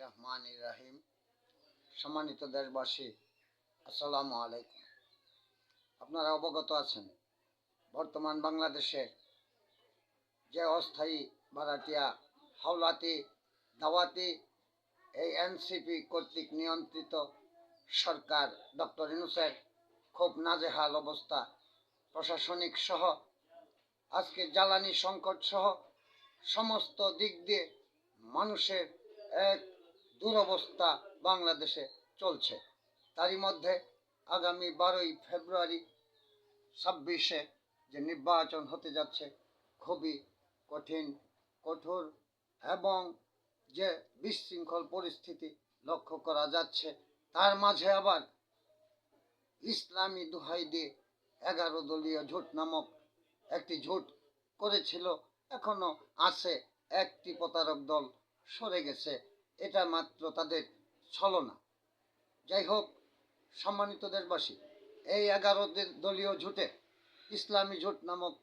রহমানির রহিম। সম্মানিত দেশবাসী, আসসালামু আলাইকুম। আপনারা অবগত আছেন বর্তমান বাংলাদেশে যে অস্থায়ী ভাড়াটিয়া হাওলাতি দাওয়াতি এই এনসিপি কর্তৃক নিয়ন্ত্রিত সরকার ডক্টর ইউনূসের খুব নাজেহাল অবস্থা, প্রশাসনিক সহ আজকে জ্বালানি সংকট সহ সমস্ত দিক দিয়ে মানুষের এক দুরবস্থা বাংলাদেশে চলছে। তারই মধ্যে আগামী 12ই ফেব্রুয়ারি 26-এ যে নির্বাচন হতে যাচ্ছে খুবই কঠিন, কঠোর এবং যে বিশৃঙ্খল পরিস্থিতি লক্ষ্য করা যাচ্ছে, তার মাঝে আবার ইসলামী দোহাই দিয়ে 11 দলীয় জোট নামক একটি জোট করেছিল, এখনো আছে। একটি প্রতারক দল সরে গেছে, এটা মাত্র তাদের ছলনা। যাই হোক, সম্মানিত দেশবাসী, এই 11 দলীয় জোটে ইসলামী জোট নামক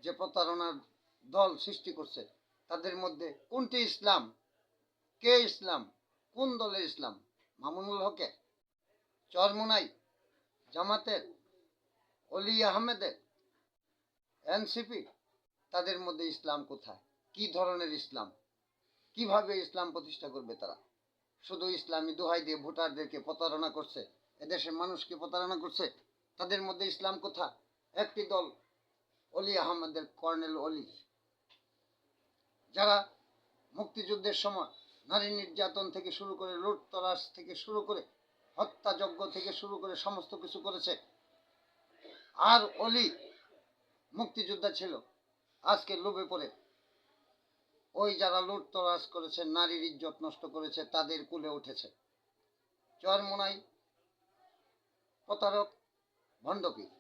যে প্রতারণার দল সৃষ্টি করছে, তাদের মধ্যে কোনটি ইসলাম? কে ইসলাম? কোন দলের ইসলাম? মামুনুল হকের, চরমোনাই, জামাতের, অলি আহমেদের, এনসিপি? তাদের মধ্যে ইসলাম কোথায়? কি ধরনের ইসলাম? কিভাবে ইসলাম প্রতিষ্ঠা করবে তারা? শুধু ইসলামী দোহাই দিয়ে ভোটারদেরকে প্রতারণা করছে, এদেশের মানুষকে প্রতারণা করছে। তাদের মধ্যে ইসলাম কোথায়? একটি দল অলি আহমেদের, কর্নেল অলি, যারা মুক্তিযুদ্ধের সময় নারী নির্যাতন থেকে শুরু করে লুটতরাজ থেকে শুরু করে হত্যাযজ্ঞ থেকে শুরু করে সমস্ত কিছু করেছে। আর অলি মুক্তিযোদ্ধা ছিল, আজকে লোভে পড়ে ওই যারা লুটতরাজ করেছে, নারীর ইজ্জত নষ্ট করেছে, তাদের কুলে উঠেছে। চরমোনাই প্রতারক, ভণ্ডপীর,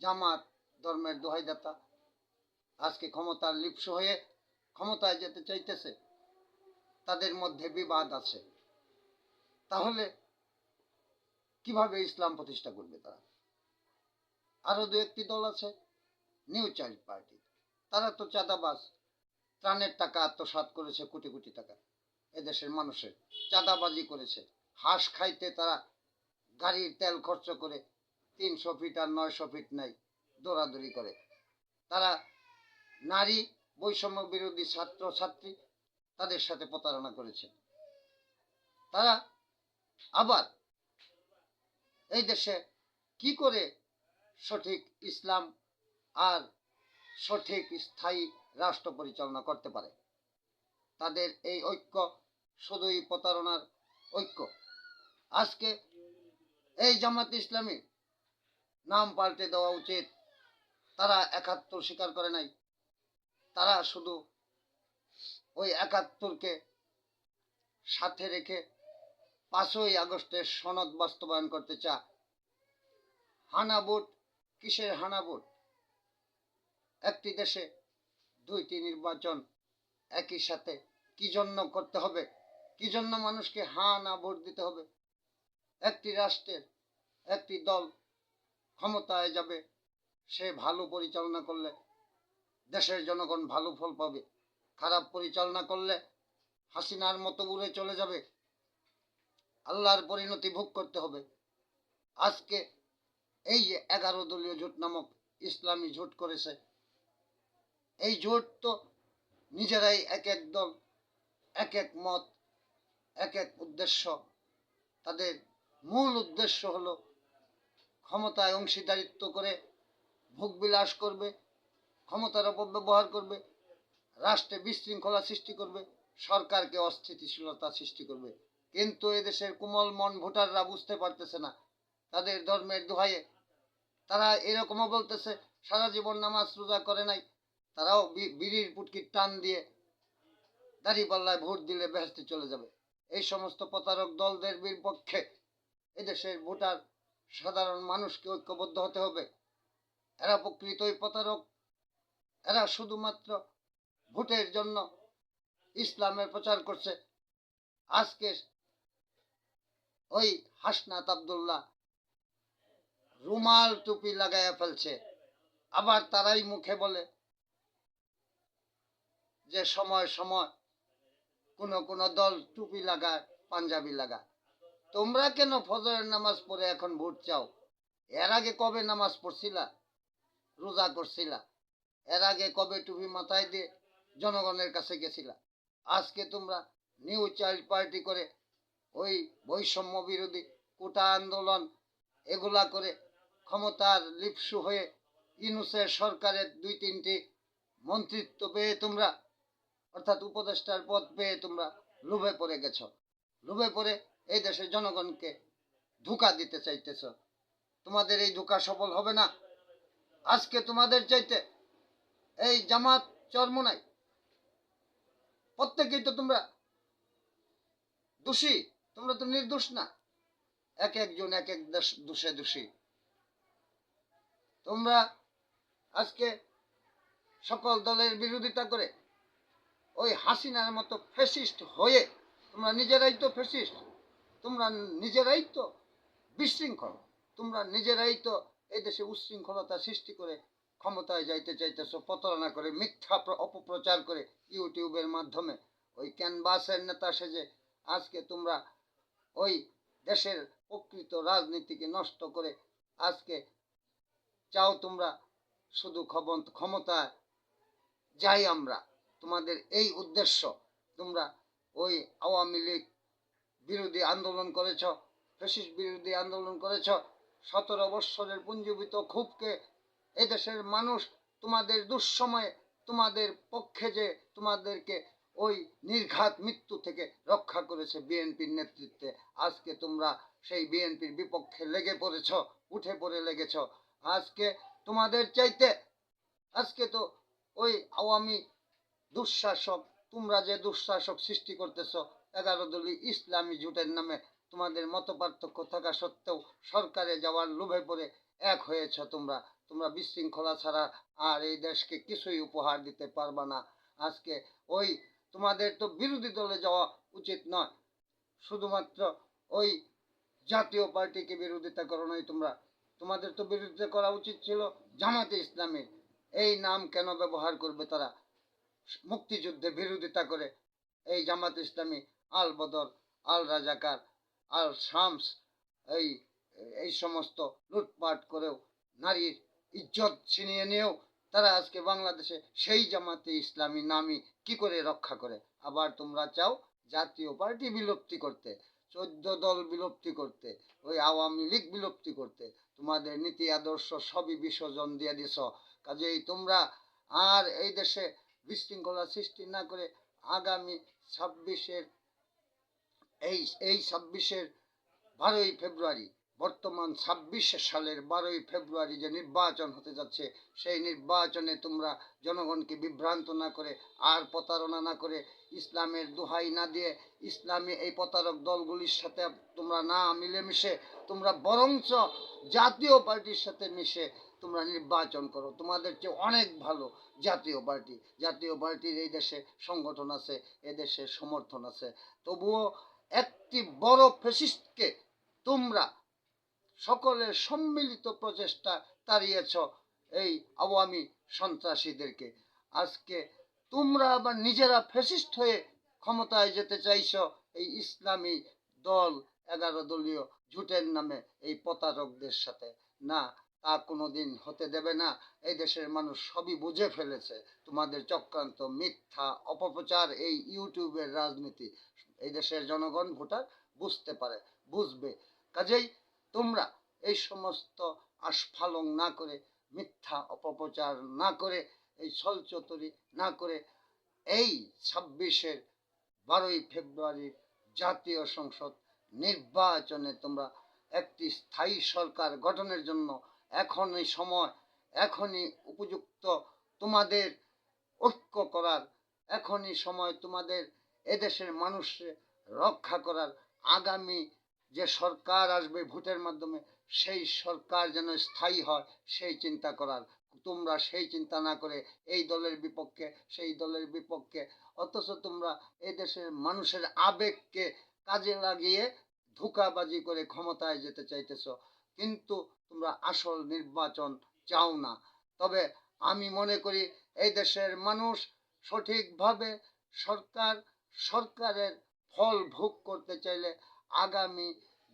জামাত ধর্মের দোহাইদাতা, আজকে ক্ষমতার লিপ্স হয়ে ক্ষমতায় যেতে চাইতেছে। তাদের মধ্যে বিবাদ আছে, তাহলে কিভাবে ইসলাম প্রতিষ্ঠা করবে তারা? আরো দু একটি দল আছে, নিউ চাইল্ড পার্টি, তারা তো চাঁদাবাজ, ত্রাণের টাকা আত্মসাৎ করেছে, কোটি কোটি টাকা এদেশের মানুষের চাঁদাবাজি করেছে। হাঁস খাইতে তারা গাড়ির তেল খরচ করে 300 ফিট আর 900 ফিট নাই দৌড়াদৌড়ি করে। তারা নারী বৈষম্য বিরোধী ছাত্র ছাত্রী, তাদের সাথে প্রতারণা করেছে। তারা আবার এই দেশে কি করে সঠিক ইসলাম আর সঠিক স্থায়ী রাষ্ট্র পরিচালনা করতে পারে? তাদের এই ঐক্য শুধুই প্রতারণার ঐক্য। আজকে এই জামাত ইসলামী নাম পাল্টে দেওয়া উচিত। তারা 71 স্বীকার করে নাই, তারা শুধু ওই 71-কে সাথে রেখে 5ই আগস্টের সনদ বাস্তবায়ন করতে চায়। হানা ভোট, কিসের হানা ভোট? একটি দেশে 2টি নির্বাচন একই সাথে কি জন্য করতে হবে? কি জন্য মানুষকে হ্যাঁ না ভোট দিতে হবে? একটি রাষ্ট্রের একটি দল ক্ষমতায় যাবে, সে ভালো পরিচালনা করলে দেশের জনগণ ভালো ফল পাবে, খারাপ পরিচালনা করলে হাসিনার মতো উড়ে চলে যাবে, আল্লাহর পরিণতি ভোগ করতে হবে। আজকে এই যে 11 দলীয় জোট নামক ইসলামী জোট করেছে, এই জোট তো নিজেরাই এক এক দল, এক এক মত, এক এক উদ্দেশ্য। তাদের মূল উদ্দেশ্য হলো ক্ষমতায় অংশীদারিত্ব করে ভোগবিলাস করবে, ক্ষমতার অপব্যবহার করবে, রাষ্ট্রে বিশৃঙ্খলা সৃষ্টি করবে, সরকারকে অস্থিতিশীলতা সৃষ্টি করবে। কিন্তু এদেশের কোমল মন ভোটাররা বুঝতে পারতেছে না। তাদের ধর্মের দোহাইয়ে তারা এরকমও বলতেছে সারা জীবন নামাজ রোজা করে নাই, তারাও বিড়ির পুটকির টান দিয়ে দাঁড়িপাল্লায় ভোট দিলে বেহেশতে চলে যাবে। এই সমস্ত প্রতারক দলদের বিপক্ষে এদেশের ভোটার সাধারণ মানুষকে ঐক্যবদ্ধ হতে হবে। এরা প্রকৃতই প্রতারক, এরা শুধুমাত্র ভোটের জন্য ইসলামের প্রচার করছে। আজকে ওই হাসনাত আব্দুল্লাহ রুমাল টুপি লাগাইয়া ফেলছে, আবার তারাই মুখে বলে যে সময় সময় কোন দল টুপি লাগায়, পাঞ্জাবি লাগায়। তোমরা কেন ফজরের নামাজ পড়ে এখন ভোট চাও? এর আগে কবে নামাজ পড়ছিলা, রোজা করছিলা? এর আগে কবে টুপি মাথায় দিয়ে জনগণের কাছে গেছিলা? আজকে তোমরা নিউ চাইল্ড পার্টি করে, ওই বৈষম্য বিরোধী কোটা আন্দোলন এগুলা করে ক্ষমতার লিপ্সু হয়ে ইউনূসের সরকারের 2-3টি মন্ত্রিত্ব পেয়ে তোমরা, অর্থাৎ উপদেষ্টার পদ পেয়ে তোমরা লোভে পড়ে গেছ। লোভে পড়ে এই দেশের জনগণকে ধোঁকা দিতে চাইতেছ। তোমাদের এই ধোঁকা সফল হবে না। আজকে তোমাদের চাইতে এই জামাত, চরমোনাই প্রত্যেকেই তো তোমরা দোষী। তোমরা তো নির্দোষ না। এক একজন এক এক দোষে দোষী। তোমরা আজকে সকল দলের বিরোধিতা করে ওই হাসিনার মতো ফ্যাসিস্ট হয়ে, তোমরা নিজেরাই তো ফ্যাসিস্ট, তোমরা নিজেরাই তো বিশৃঙ্খল, তোমরা নিজেরাই তো এই দেশে উচ্ছৃঙ্খলতা সৃষ্টি করে ক্ষমতায় যাইতে চাইতেছো, প্রতারণা করে, মিথ্যা অপপ্রচার করে, ইউটিউবের মাধ্যমে ওই ক্যানভাসের নেতা সেজে আজকে তোমরা ওই দেশের প্রকৃত রাজনীতিকে নষ্ট করে আজকে চাও তোমরা শুধু ক্ষমতা যাই আমরা। তোমাদের এই উদ্দেশ্য। তোমরা ওই আওয়ামী লীগ বিরোধী আন্দোলন করেছ, ফ্যাসিস্ট বিরোধী আন্দোলন করেছ। 17 বৎসরের পুঞ্জীভূত ক্ষোভকে এদেশের মানুষ তোমাদের দুঃসময়ে তোমাদের পক্ষে যে তোমাদেরকে ওই নির্ঘাত মৃত্যু থেকে রক্ষা করেছে বিএনপির নেতৃত্বে। আজকে তোমরা সেই বিএনপির বিপক্ষে লেগে পড়েছ, উঠে পড়ে লেগেছ। আজকে তোমাদের চাইতে আজকে তো ওই আওয়ামী দুঃশাসক, তোমরা যে দুঃশাসক সৃষ্টি করতেছ 11 দলীয় ইসলামী জোটের নামে, তোমাদের মত পার্থক্য থাকা সত্ত্বেও সরকারে যাওয়ার লোভে পড়ে এক হয়েছ তোমরা। তোমরা বিশৃঙ্খলা ছাড়া আর এই দেশকে কিছুই উপহার দিতে পারবা না। আজকে ওই তোমাদের তো বিরোধী দলে যাওয়া উচিত নয়, শুধুমাত্র ওই জাতীয় পার্টিকে বিরোধিতা করো নাই তোমরা। তোমাদের তো বিরোধিতা করা উচিত ছিল জামাতে ইসলামী। এই নাম কেন ব্যবহার করবে তারা? মুক্তিযুদ্ধে বিরোধিতা করে এই জামাত ইসলামী আল বদর, আল রাজাকার, আল শামস এই এই সমস্ত লুটপাট করেও, নারীর ইজ্জত ছিনিয়ে নিয়েও তারা আজকে বাংলাদেশে সেই জামাতে ইসলামী নামই কি করে রক্ষা করে। আবার তোমরা চাও জাতীয় পার্টি বিলুপ্তি করতে, 14 দল বিলুপ্তি করতে, ওই আওয়ামী লীগ বিলুপ্তি করতে। তোমাদের নীতি আদর্শ সবই বিসর্জন দিয়ে দিছ। কাজেই তোমরা আর এই দেশে বিশৃঙ্খলা সৃষ্টি না করে আগামী 26-এর এই 26-এর 12ই ফেব্রুয়ারি, বর্তমান 26 সালের 12ই ফেব্রুয়ারি যে নির্বাচন হতে যাচ্ছে, সেই নির্বাচনে তোমরা জনগণকে বিভ্রান্ত না করে আর প্রতারণা না করে, ইসলামের দোহাই না দিয়ে, ইসলামী এই প্রতারক দলগুলির সাথে তোমরা না মিলেমিশে তোমরা বরঞ্চ জাতীয় পার্টির সাথে মিশে তোমরা নির্বাচন করো। তোমাদের চেয়ে অনেক ভালো জাতীয় পার্টি। জাতীয় পার্টির এই দেশে সংগঠন আছে, এদেশে সমর্থন আছে। তবুও একটি বড় ফ্যাসিস্টকে তোমরা সকলের সম্মিলিত প্রচেষ্টা তাড়িয়েছ, এই আওয়ামী সন্ত্রাসীদেরকে। আজকে তোমরা আবার নিজেরা ফ্যাসিস্ট হয়ে ক্ষমতায় যেতে চাইছ এই ইসলামী দল, 11 দলীয় জোটের নামে এই প্রতারকদের সাথে। না, তা কোনোদিন হতে দেবে না। এই দেশের মানুষ সবই বুঝে ফেলেছে তোমাদের চক্রান্ত, মিথ্যা অপপ্রচার, এই ইউটিউবের রাজনীতি। এই দেশের জনগণ, ভোটার বুঝতে পারে, বুঝবে। কাজেই তোমরা এই সমস্ত আস্ফালন না করে, মিথ্যা অপপ্রচার না করে, এই ছলচতুরি না করে এই 26-এর 12ই ফেব্রুয়ারির জাতীয় সংসদ নির্বাচনে তোমরা একটি স্থায়ী সরকার গঠনের জন্য এখনই সময়, এখনই উপযুক্ত তোমাদের ঐক্য করার, এখনই সময় তোমাদের এদেশের মানুষকে রক্ষা করার। আগামী যে সরকার আসবে ভোটের মাধ্যমে, সেই সরকার যেন স্থায়ী হয় সেই চিন্তা করার। তোমরা সেই চিন্তা না করে এই দলের বিপক্ষে, সেই দলের বিপক্ষে, অথচ তোমরা এই দেশের মানুষের আবেগকে কাজে লাগিয়ে ধোঁকাবাজি করে ক্ষমতায় যেতে চাইতেছ, কিন্তু তোমরা আসল নির্বাচন চাও না। তবে আমি মনে করি এই দেশের মানুষ সঠিকভাবে সরকার সরকারের ফল ভোগ করতে চাইলে, আগামী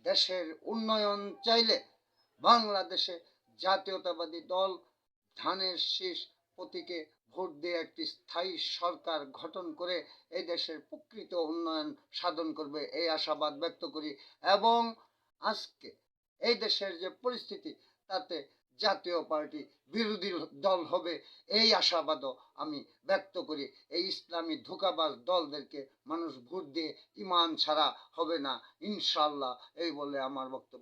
দেশের উন্নয়ন চাইলে বাংলাদেশে জাতীয়তাবাদী দল ধানের শীষ প্রতীকে ভোট দিয়ে একটি স্থায়ী সরকার গঠন করে এই দেশের প্রকৃত উন্নয়ন সাধন করবে, এই আশাবাদ ব্যক্ত করি। এবং আজকে এই দেশের যে পরিস্থিতি, তাতে জাতীয় পার্টি বিরোধী দল হবে, এই আশাবাদও আমি ব্যক্ত করি। এই ইসলামী ধোঁকাবাজ দলদেরকে মানুষ ভোট দিয়ে ইমান ছাড়া হবে না ইনশাল্লাহ, এই বলে আমার বক্তব্য।